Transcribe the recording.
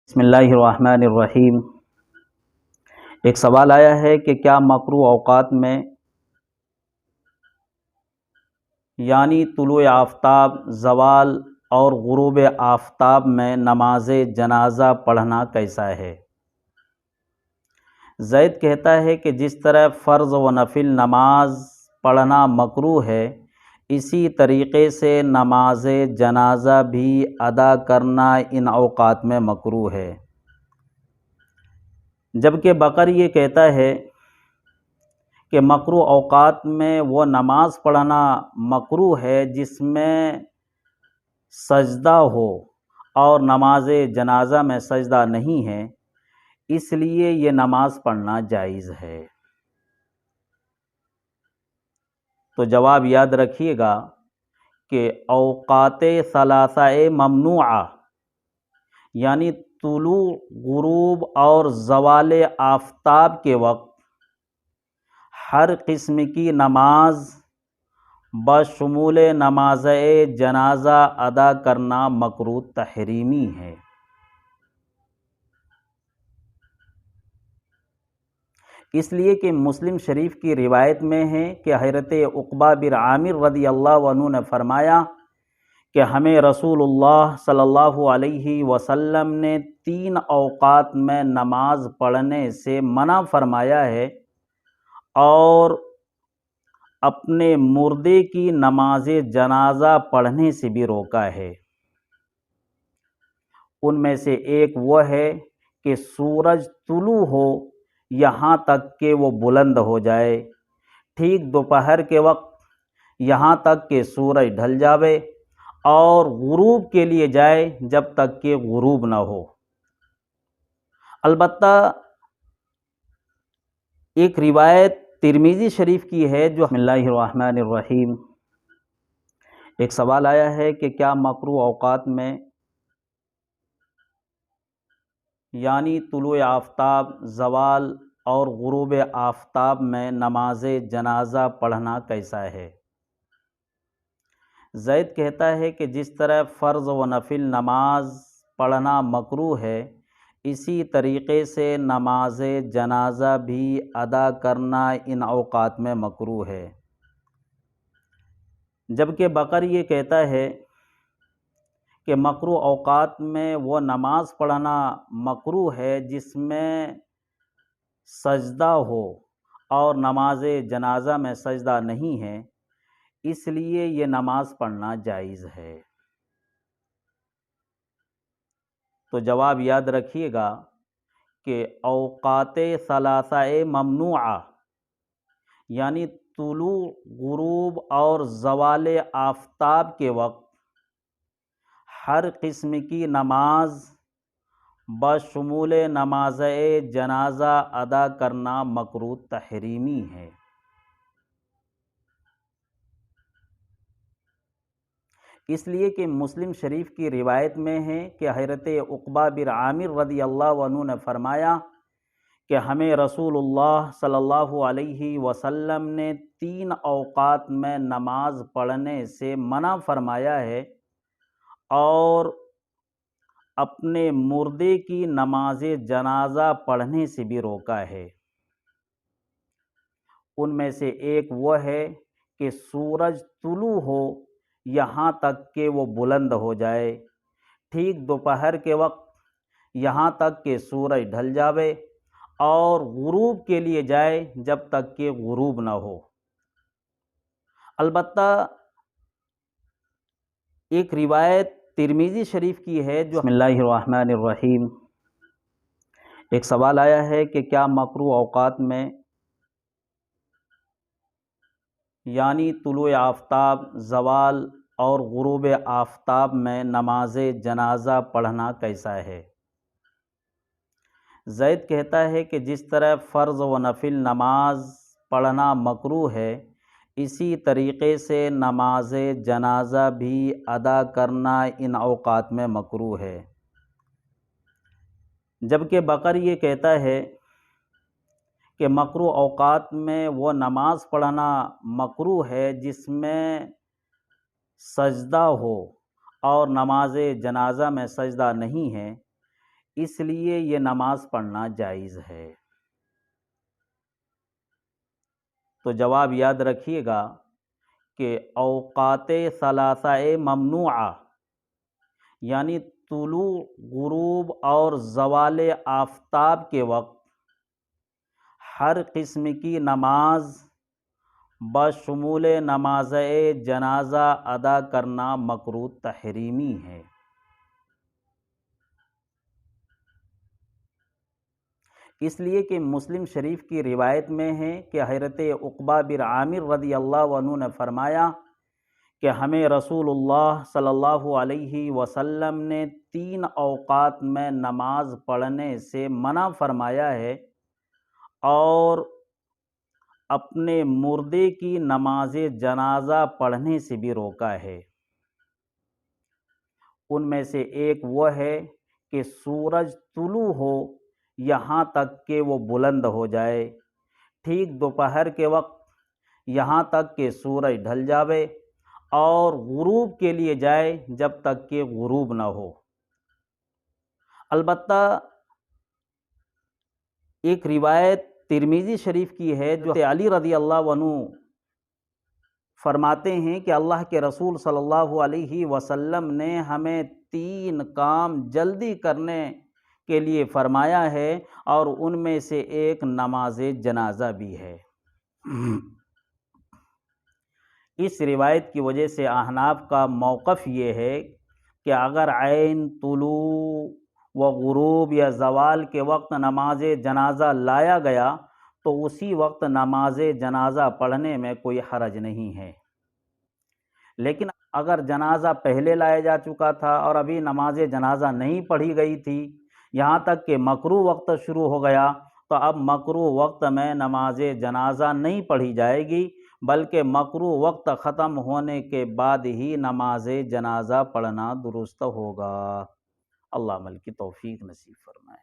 بسم اللہ الرحمن الرحیم۔ ایک سوال آیا ہے کہ کیا مکروہ اوقات میں یعنی طلوع آفتاب، زوال اور غروب آفتاب میں نماز جنازہ پڑھنا کیسا ہے؟ زید کہتا ہے کہ جس طرح فرض و نفل نماز پڑھنا مکروہ ہے، اسی طریقے سے نماز جنازہ بھی ادا کرنا ان اوقات میں مکروہ ہے، جبکہ بقر یہ کہتا ہے کہ مکروہ اوقات میں وہ نماز پڑھنا مکروہ ہے جس میں سجدہ ہو اور نماز جنازہ میں سجدہ نہیں ہے، اس لیے یہ نماز پڑھنا جائز ہے۔ تو جواب یاد رکھیے گا کہ اوقات ثلاثہ ممنوعہ یعنی طلوع، غروب اور زوال آفتاب کے وقت ہر قسم کی نماز بشمول نماز جنازہ ادا کرنا مکروہ تحریمی ہے۔ اس لیے کہ مسلم شریف کی روایت میں ہے کہ حضرت عقبہ بن عامر رضی اللہ عنہ نے فرمایا کہ ہمیں رسول اللہ صلی اللہ علیہ وسلم نے 3 اوقات میں نماز پڑھنے سے منع فرمایا ہے اور اپنے مردے کی نماز جنازہ پڑھنے سے بھی روکا ہے۔ ان میں سے ایک وہ ہے کہ سورج طلوع ہو یہاں تک کہ وہ بلند ہو جائے، ٹھیک دوپہر کے وقت یہاں تک کہ سورج ڈھل جاوے، اور غروب کے لیے جائے جب تک کہ غروب نہ ہو۔ البتہ ایک روایت ترمذی شریف کی ہے جو بسم اللہ الرحمن الرحیم۔ ایک سوال آیا ہے کہ کیا مکروہ اوقات میں یعنی طلوع آفتاب، زوال اور غروب آفتاب میں نماز جنازہ پڑھنا کیسا ہے؟ زید کہتا ہے کہ جس طرح فرض و نفل نماز پڑھنا مکروہ ہے، اسی طریقے سے نماز جنازہ بھی ادا کرنا ان اوقات میں مکروہ ہے، جبکہ بقر یہ کہتا ہے کہ مکروہ اوقات میں وہ نماز پڑھنا مکروہ ہے جس میں سجدہ ہو اور نماز جنازہ میں سجدہ نہیں ہے، اس لیے یہ نماز پڑھنا جائز ہے۔ تو جواب یاد رکھیے گا کہ اوقات ثلاثہ ممنوعہ یعنی طلوع، غروب اور زوال آفتاب کے وقت ہر قسم کی نماز بشمول نماز جنازہ ادا کرنا مکروہ تحریمی ہے۔ اس لیے کہ مسلم شریف کی روایت میں ہے کہ حضرت عقبہ بن عامر رضی اللہ عنہ نے فرمایا کہ ہمیں رسول اللہ صلی اللہ علیہ وسلم نے 3 اوقات میں نماز پڑھنے سے منع فرمایا ہے اور اپنے مردے کی نماز جنازہ پڑھنے سے بھی روکا ہے۔ ان میں سے ایک وہ ہے کہ سورج طلوع ہو یہاں تک کہ وہ بلند ہو جائے، ٹھیک دوپہر کے وقت یہاں تک کہ سورج ڈھل جاوے، اور غروب کے لیے جائے جب تک کہ غروب نہ ہو۔ البتہ ایک روایت ترمذی شریف کی ہے جو بسم اللہ الرحمن الرحیم۔ ایک سوال آیا ہے کہ کیا مکروہ اوقات میں یعنی طلوع آفتاب، زوال اور غروب آفتاب میں نماز جنازہ پڑھنا کیسا ہے؟ زید کہتا ہے کہ جس طرح فرض و نفل نماز پڑھنا مکروہ ہے، اسی طریقے سے نماز جنازہ بھی ادا کرنا ان اوقات میں مکروہ ہے، جبکہ بقر یہ کہتا ہے کہ مکروہ اوقات میں وہ نماز پڑھنا مکروہ ہے جس میں سجدہ ہو اور نماز جنازہ میں سجدہ نہیں ہے، اس لیے یہ نماز پڑھنا جائز ہے۔ تو جواب یاد رکھیے گا کہ اوقات ثلاثہ ممنوعہ یعنی طلوع، غروب اور زوال آفتاب کے وقت ہر قسم کی نماز بشمول نماز جنازہ ادا کرنا مکروہ تحریمی ہے۔ اس لیے کہ مسلم شریف کی روایت میں ہے کہ حضرت عقبہ بن عامر رضی اللہ عنہ نے فرمایا کہ ہمیں رسول اللہ صلی اللہ علیہ وسلم نے 3 اوقات میں نماز پڑھنے سے منع فرمایا ہے اور اپنے مردے کی نماز جنازہ پڑھنے سے بھی روکا ہے۔ ان میں سے ایک وہ ہے کہ سورج طلوع ہو یہاں تک کہ وہ بلند ہو جائے، ٹھیک دوپہر کے وقت یہاں تک کہ سورج ڈھل جاوے، اور غروب کے لیے جائے جب تک کہ غروب نہ ہو۔ البتہ ایک روایت ترمذی شریف کی ہے جو علی رضی اللہ عنہ فرماتے ہیں کہ اللہ کے رسول صلی اللہ علیہ وسلم نے ہمیں 3 کام جلدی کرنے کے لیے فرمایا ہے اور ان میں سے ایک نماز جنازہ بھی ہے۔ اس روایت کی وجہ سے احناف کا موقف یہ ہے کہ اگر عین طلوع و غروب یا زوال کے وقت نماز جنازہ لایا گیا تو اسی وقت نماز جنازہ پڑھنے میں کوئی حرج نہیں ہے، لیکن اگر جنازہ پہلے لایا جا چکا تھا اور ابھی نماز جنازہ نہیں پڑھی گئی تھی، یہاں تک کہ مکروہ وقت شروع ہو گیا، تو اب مکروہ وقت میں نماز جنازہ نہیں پڑھی جائے گی، بلکہ مکروہ وقت ختم ہونے کے بعد ہی نماز جنازہ پڑھنا درست ہوگا۔ اللہ عمل کی توفیق نصیب فرمائے۔